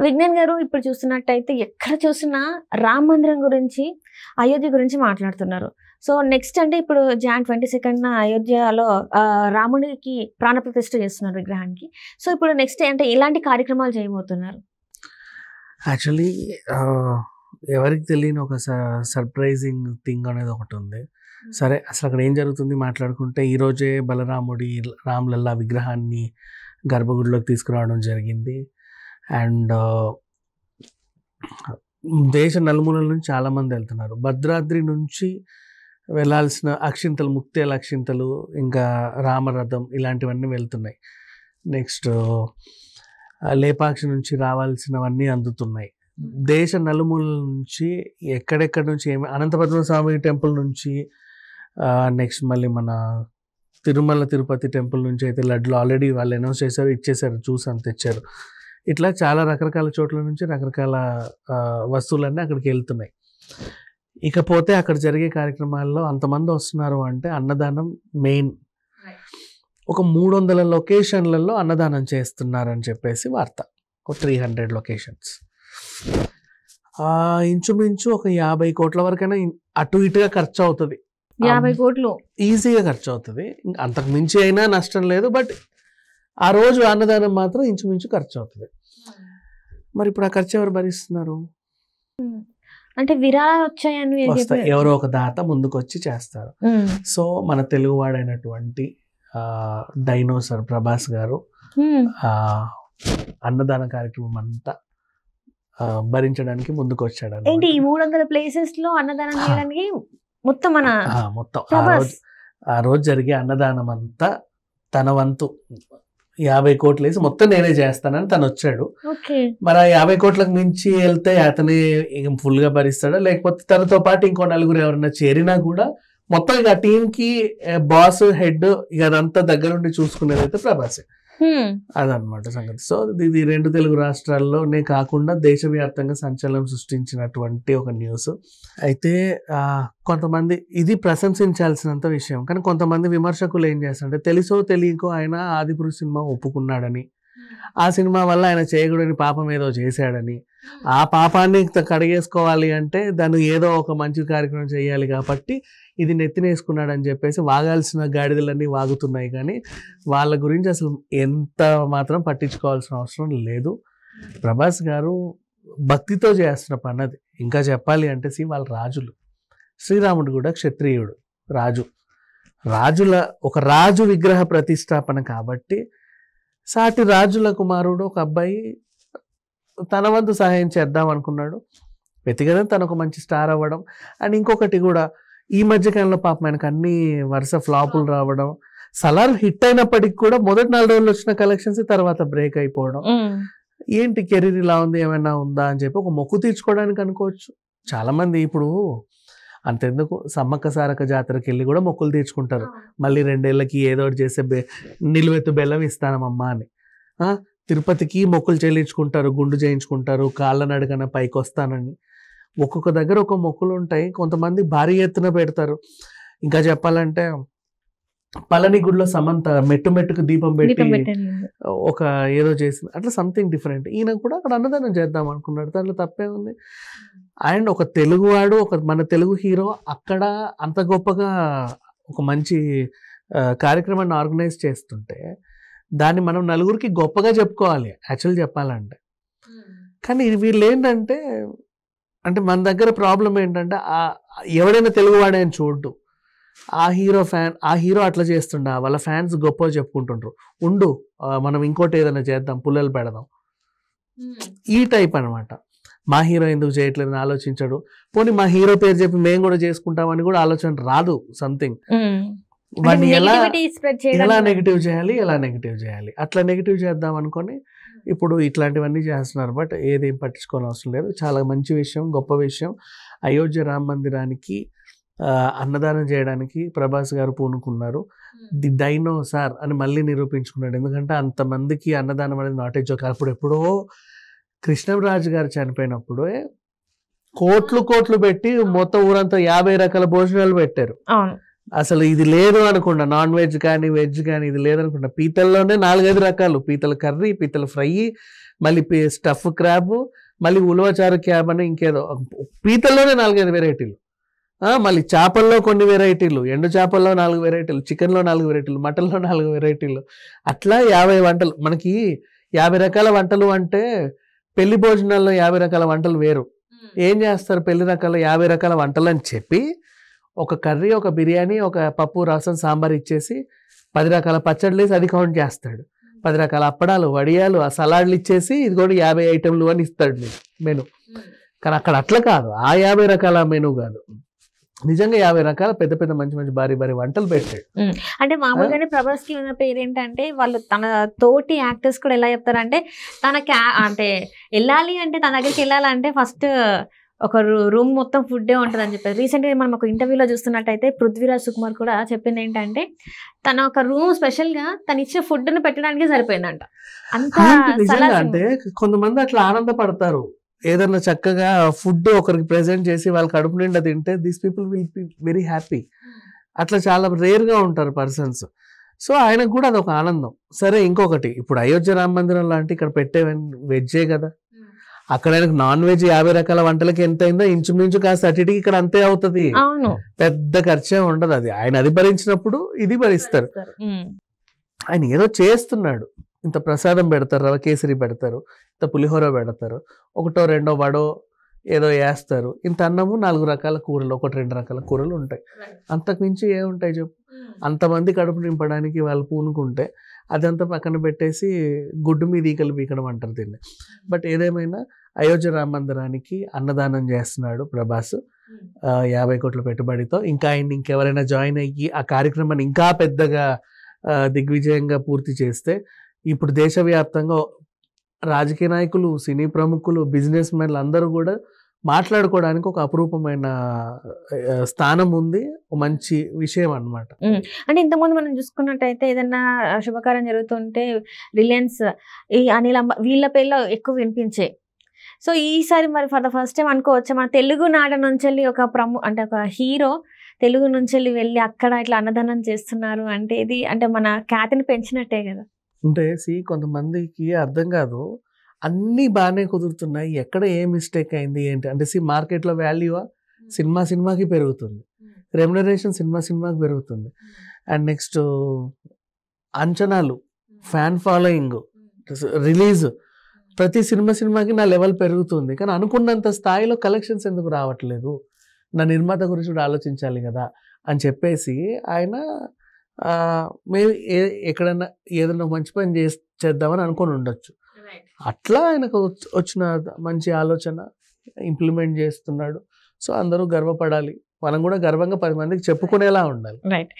విజ్ఞాన్ గారు ఇప్పుడు చూస్తున్నట్టయితే ఎక్కడ చూసినా రామ మందిరం గురించి, అయోధ్య గురించి మాట్లాడుతున్నారు. సో నెక్స్ట్ అంటే ఇప్పుడు జాన్ 22న అయోధ్యలో రాముడికి ప్రాణప్రతిష్ఠ చేస్తున్నారు విగ్రహానికి. సో ఇప్పుడు నెక్స్ట్ అంటే ఎలాంటి కార్యక్రమాలు చేయబోతున్నారు? యాక్చువల్లీ ఎవరికి తెలియని ఒక సర్ప్రైజింగ్ థింగ్ అనేది ఒకటి ఉంది. సరే, అసలు అక్కడ ఏం జరుగుతుంది మాట్లాడుకుంటే, ఈరోజే బలరాముడి రామ్లల్లా విగ్రహాన్ని గర్భగుడిలోకి తీసుకురావడం జరిగింది. అండ్ దేశ నలుమూలల నుంచి చాలామంది వెళ్తున్నారు. భద్రాద్రి నుంచి వెళ్ళాల్సిన అక్షింతలు, ముక్తేల అక్షింతలు, ఇంకా రామరథం ఇలాంటివన్నీ వెళ్తున్నాయి. నెక్స్ట్ లేపాక్షి నుంచి రావాల్సినవన్నీ అందుతున్నాయి. దేశ నలుమూలల నుంచి ఎక్కడెక్కడి నుంచి అనంతపద్మ స్వామి టెంపుల్ నుంచి, నెక్స్ట్ మళ్ళీ మన తిరుమల తిరుపతి టెంపుల్ నుంచి అయితే లడ్లు ఆల్రెడీ వాళ్ళు అనౌన్స్ చేశారు, ఇచ్చేసారు, చూసాను, తెచ్చారు. ఇట్లా చాలా రకరకాల చోట్ల నుంచి రకరకాల వస్తువులన్నీ అక్కడికి వెళ్తున్నాయి. ఇకపోతే అక్కడ జరిగే కార్యక్రమాల్లో అంతమంది వస్తున్నారు అంటే అన్నదానం మెయిన్. ఒక 300 లొకేషన్లలో అన్నదానం చేస్తున్నారని చెప్పేసి వార్త. ఒక 300 లొకేషన్స్. ఇంచుమించు ఒక 50 కోట్ల వరకైనా అటు ఇటుగా ఖర్చు అవుతుంది. 50 కోట్లు ఈజీగా ఖర్చు అవుతుంది. అంతకు మించి అయినా నష్టం లేదు. బట్ ఆ రోజు అన్నదానం మాత్రం ఇంచుమించు ఖర్చు అవుతుంది. మరి ఇప్పుడు ఆ ఖర్చు ఎవరు భరిస్తున్నారు? అంటే విరాళాలు వచ్చాయని ఎవరో ఒక దాత ముందుకు వచ్చి చేస్తారు. సో మన తెలుగువాడైనటువంటి డైనోసర్ ప్రభాస్ గారు అన్నదాన కార్యక్రమం అంతా భరించడానికి ముందుకు వచ్చాడు. ఏంటి ఈ 300 ప్లేసెస్ లో అన్నదానం చేయడానికి మొత్తం ఆ రోజు జరిగే అన్నదానం అంతా తన వంతు 50 కోట్లు వేసి మొత్తం నేనే చేస్తానని తను వచ్చాడు. మరి ఆ 50 కోట్లకు మించి వెళ్తే అతనే ఫుల్ గా భరిస్తాడా, లేకపోతే తనతో పాటు ఇంకో నలుగురు ఎవరన్నా చేరినా కూడా మొత్తం ఇక టీమ్ కి బాస్, హెడ్ ఇక అదంతా దగ్గరుండి చూసుకునేదైతే ప్రభాసే. అదనమాట సంగతి. సో ఇది 2 తెలుగు రాష్ట్రాల్లోనే కాకుండా దేశవ్యాప్తంగా సంచలనం సృష్టించినటువంటి ఒక న్యూస్. అయితే కొంతమంది ఇది ప్రశంసించాల్సినంత విషయం, కానీ కొంతమంది విమర్శకులు ఏం చేస్తారంటే, తెలుసో తెలియకో ఆయన ఆదిపురుష్ సినిమా ఒప్పుకున్నాడని, ఆ సినిమా వల్ల ఆయన చేయకూడని పాపం ఏదో చేశాడని, ఆ పాపాన్ని కడిగేసుకోవాలి అంటే దాన్ని ఏదో ఒక మంచి కార్యక్రమం చేయాలి కాబట్టి ఇది నెత్తినేసుకున్నాడని చెప్పేసి వాగాల్సిన గాడిదలన్నీ వాగుతున్నాయి. కానీ వాళ్ళ గురించి అసలు ఎంత మాత్రం పట్టించుకోవాల్సిన అవసరం లేదు. ప్రభాస్ గారు భక్తితో చేస్తున్న పన్నది. ఇంకా చెప్పాలి అంటే వాళ్ళ రాజులు. శ్రీరాముడు కూడా క్షత్రియుడు, రాజుల ఒక రాజు విగ్రహ ప్రతిష్టాపన కాబట్టి సాటి రాజుల కుమారుడు ఒక అబ్బాయి తన వంతు సహాయం చేద్దాం అనుకున్నాడు. వ్యక్తిగతంగా తను ఒక మంచి స్టార్ అవ్వడం. అండ్ ఇంకొకటి కూడా, ఈ మధ్యకాలంలో పాపం ఆయనకు అన్ని వరుస ఫ్లాపులు రావడం, సలార్ హిట్ అయినప్పటికి కూడా మొదటి 4 రోజులు వచ్చిన కలెక్షన్స్ తర్వాత బ్రేక్ అయిపోవడం. ఏంటి కెరీర్ ఇలా ఉంది, ఏమైనా ఉందా అని చెప్పి ఒక మొక్కు తీర్చుకోవడానికి అనుకోవచ్చు. చాలా మంది ఇప్పుడు అంతెందుకు సమ్మక్క సారక్క జాతరకి వెళ్ళి కూడా మొక్కులు తీర్చుకుంటారు. మళ్ళీ 2 ఏళ్ళకి ఏదో ఒకటి చేసే నిలువెత్తు బెల్లం ఇస్తానమ్మా అని. తిరుపతికి మొక్కులు చెల్లించుకుంటారు, గుండు చేయించుకుంటారు, కాళ్ళ నడకన పైకి వస్తానని. ఒక్కొక్క దగ్గర ఒక మొక్కులు ఉంటాయి. కొంతమంది భారీ ఎత్తున పెడతారు. ఇంకా చెప్పాలంటే పళని గుడిలో సమంత మెట్టుకు దీపం పెట్టి ఒక ఏదో చేసింది, అట్లా సంథింగ్ డిఫరెంట్. ఈయన కూడా అక్కడ అన్నదానం చేద్దాం అనుకున్నాడు, దాంట్లో తప్పే ఉంది. అండ్ ఒక తెలుగువాడు, మన తెలుగు హీరో అక్కడ అంత గొప్పగా ఒక మంచి కార్యక్రమాన్ని ఆర్గనైజ్ చేస్తుంటే దాన్ని మనం నలుగురికి గొప్పగా చెప్పుకోవాలి యాక్చువల్ చెప్పాలంటే. కానీ వీళ్ళు ఏంటంటే, అంటే మన దగ్గర ప్రాబ్లం ఏంటంటే, ఎవడైనా తెలుగువాడే అని చూడ్డు. ఆ హీరో అట్లా చేస్తుండా, వాళ్ళ ఫ్యాన్స్ గొప్పగా చెప్పుకుంటుండ్రు, మనం ఇంకోటి ఏదైనా చేద్దాం, పుల్లలు పెడదాం, ఈ టైప్ అనమాట. మా హీరో ఎందుకు చేయట్లేదని ఆలోచించడు. పోనీ మా హీరో పేరు చెప్పి మేము కూడా చేసుకుంటామని కూడా ఆలోచన రాదు. సంథింగ్ వాడిని ఎలా నెగిటివ్ చేయాలి అట్లా నెగిటివ్ చేద్దాం అనుకొని ఇప్పుడు ఇట్లాంటివన్నీ చేస్తున్నారు. బట్ ఏదేం పట్టించుకోని అవసరం లేదు. చాలా మంచి విషయం, గొప్ప విషయం. అయోధ్య రామ మందిరానికి అన్నదానం చేయడానికి ప్రభాస్ గారు పూనుకున్నారు. ది డైనోసార్ అని మళ్ళీ నిరూపించుకున్నాడు. ఎందుకంటే అంతమందికి అన్నదానం అనేది నాట్ ఏ జోక్. అప్పుడు ఎప్పుడో కృష్ణరాజు గారు చనిపోయినప్పుడు కోట్లు పెట్టి మొత్తం ఊరంతా 50 రకాల భోజనాలు పెట్టారు. అసలు ఇది లేదు అనుకుంటా, నాన్ వెజ్ కానీ వెజ్ కానీ ఇది లేదనుకుంటా. పీతల్లోనే 4-5 రకాలు, పీతల కర్రీ, పీతల ఫ్రై, మళ్ళీ స్టఫ్ క్రాబ్, మళ్ళీ ఉలవచారు క్యాబ్ అని ఇంకేదో, పీతల్లోనే 4-5 వెరైటీలు. మళ్ళీ చేపల్లో కొన్ని వెరైటీలు, ఎండు చేపల్లో 4 వెరైటీలు, చికెన్లో 4 వెరైటీలు, మటన్లో 4 వెరైటీలు, అట్లా 50 వంటలు. మనకి 50 రకాల వంటలు అంటే పెళ్లి భోజనాల్లో 50 రకాల వంటలు వేరు. ఏం చేస్తారు, పెళ్లి రకాల 50 రకాల వంటలు అని చెప్పి ఒక కర్రీ, ఒక బిర్యానీ, ఒక పప్పు, రసం, సాంబార్ ఇచ్చేసి 10 రకాల పచ్చళ్ళు వేసి అది కౌంట్ చేస్తాడు. 10 రకాల అప్పడాలు, వడియాలు, ఆ సలాడ్లు ఇచ్చేసి ఇది కూడా 50 ఐటెంలు అని ఇస్తాడు మెను. కానీ అక్కడ అట్లా కాదు, ఆ 50 రకాల మెను కాదు, నిజంగా 50 రకాల పెద్ద పెద్ద మంచి మంచి భారీ భారీ వంటలు పెట్టాడు. అంటే మామూలుగానే ప్రభాస్ కి ఉన్న పేరు ఏంటంటే, వాళ్ళు తన తోటి యాక్టర్స్ కూడా ఎలా చెప్తారంటే, అంటే వెళ్ళాలి అంటే తన దగ్గరికి వెళ్ళాలంటే ఫస్ట్ ఒక రూమ్ మొత్తం ఫుడ్డే ఉంటుంది అని చెప్పారు. రీసెంట్గా మనం ఒక ఇంటర్వ్యూలో చూస్తున్నట్టయితే పృథ్వీరాజ్ సుకుమార్ కూడా చెప్పింది ఏంటంటే, తన ఒక రూమ్ స్పెషల్గా తను ఇచ్చే ఫుడ్ని పెట్టడానికి సరిపోయిందంట. అంత అంటే కొంతమంది అట్లా ఆనందపడతారు, ఏదన్నా చక్కగా ఫుడ్ ఒకరికి ప్రెజెంట్ చేసి వాళ్ళ కడుపు నిండా తింటే this people will be very happy. అట్లా చాలా రేర్గా ఉంటారు పర్సన్స్. సో ఆయనకు కూడా అదొక ఆనందం. సరే, ఇంకొకటి, ఇప్పుడు అయోధ్య రామ మందిరం లాంటి ఇక్కడ పెట్టే వెజ్జే కదా, అక్కడ ఆయనకు నాన్ వెజ్ 50 రకాల వంటలకి ఎంత అయిందో ఇంచుమించు కాస్త అటుకి ఇక్కడ అంతే అవుతుంది, పెద్ద ఖర్చే ఉండదు. అది ఆయన అది భరించినప్పుడు ఇది భరిస్తారు. ఆయన ఏదో చేస్తున్నాడు, ఇంత ప్రసాదం పెడతారు, రవ కేసరి పెడతారు, ఇంత పులిహోర పెడతారు, ఒకటో రెండో వడో ఏదో వేస్తారు, ఇంత అన్నము, 4 రకాల కూరలు, 1-2 రకాల కూరలు ఉంటాయి. అంతకుమించి ఏముంటాయి చెప్పు? అంతమంది కడుపు నింపడానికి వాళ్ళు పూనుకుంటే అదంతా పక్కన పెట్టేసి గుడ్డు మీద ఈకలు పీకడం అంటారు దీన్ని. బట్ ఏదేమైనా అయోధ్య రామ మందిరానికి అన్నదానం చేస్తున్నాడు ప్రభాస్ 50 కోట్ల పెట్టుబడితో. ఇంకా ఆయన ఇంకెవరైనా జాయిన్ అయ్యి ఆ కార్యక్రమాన్ని ఇంకా పెద్దగా దిగ్విజయంగా పూర్తి చేస్తే ఇప్పుడు దేశవ్యాప్తంగా రాజకీయ నాయకులు, సినీ ప్రముఖులు, బిజినెస్ మెన్లు అందరూ కూడా మాట్లాడుకోవడానికి ఒక అపురూపమైన స్థానం ఉంది, మంచి విషయం అన్నమాట. అంటే ఇంతకుముందు మనం చూసుకున్నట్టయితే ఏదన్నా శుభకార్యం జరుగుతుంటే రిలయన్స్, ఈ అనిల్ వీళ్ళ పేర్లో ఎక్కువ వినిపించే. సో ఈసారి మరి ఫర్ ద ఫస్ట్ టైం అనుకోవచ్చు, మన తెలుగు నాట నుంచి వెళ్ళి ఒక అంటే ఒక హీరో తెలుగు నుంచి వెళ్ళి అక్కడ ఇట్లా అన్నదానం చేస్తున్నారు అంటే ఇది అంటే మన ఖ్యాతిని పెంచినట్టే కదా. అంటే కొంతమందికి అర్థం కాదు, అన్నీ బాగానే కుదురుతున్నాయి, ఎక్కడ ఏ మిస్టేక్ అయింది ఏంటి అంటే, మార్కెట్లో వాల్యూ సినిమాకి పెరుగుతుంది, రెమ్యునరేషన్ సినిమాకి పెరుగుతుంది, అండ్ నెక్స్ట్ అంచనాలు, ఫ్యాన్ ఫాలోయింగ్, రిలీజ్, ప్రతి సినిమాకి నా లెవెల్ పెరుగుతుంది. కానీ అనుకున్నంత స్థాయిలో కలెక్షన్స్ ఎందుకు రావట్లేదు, నా నిర్మాత గురించి కూడా ఆలోచించాలి కదా అని చెప్పేసి ఆయన మేబీ ఎక్కడన్నా ఏదైనా మంచి పని చేద్దామని అనుకొని ఉండొచ్చు. అట్లా ఆయనకు వచ్చిన మంచి ఆలోచన ఇంప్లిమెంట్ చేస్తున్నాడు. సో అందరూ గర్వపడాలి, మనం కూడా గర్వంగా 10 మందికి చెప్పుకునేలా ఉండాలి. రైట్.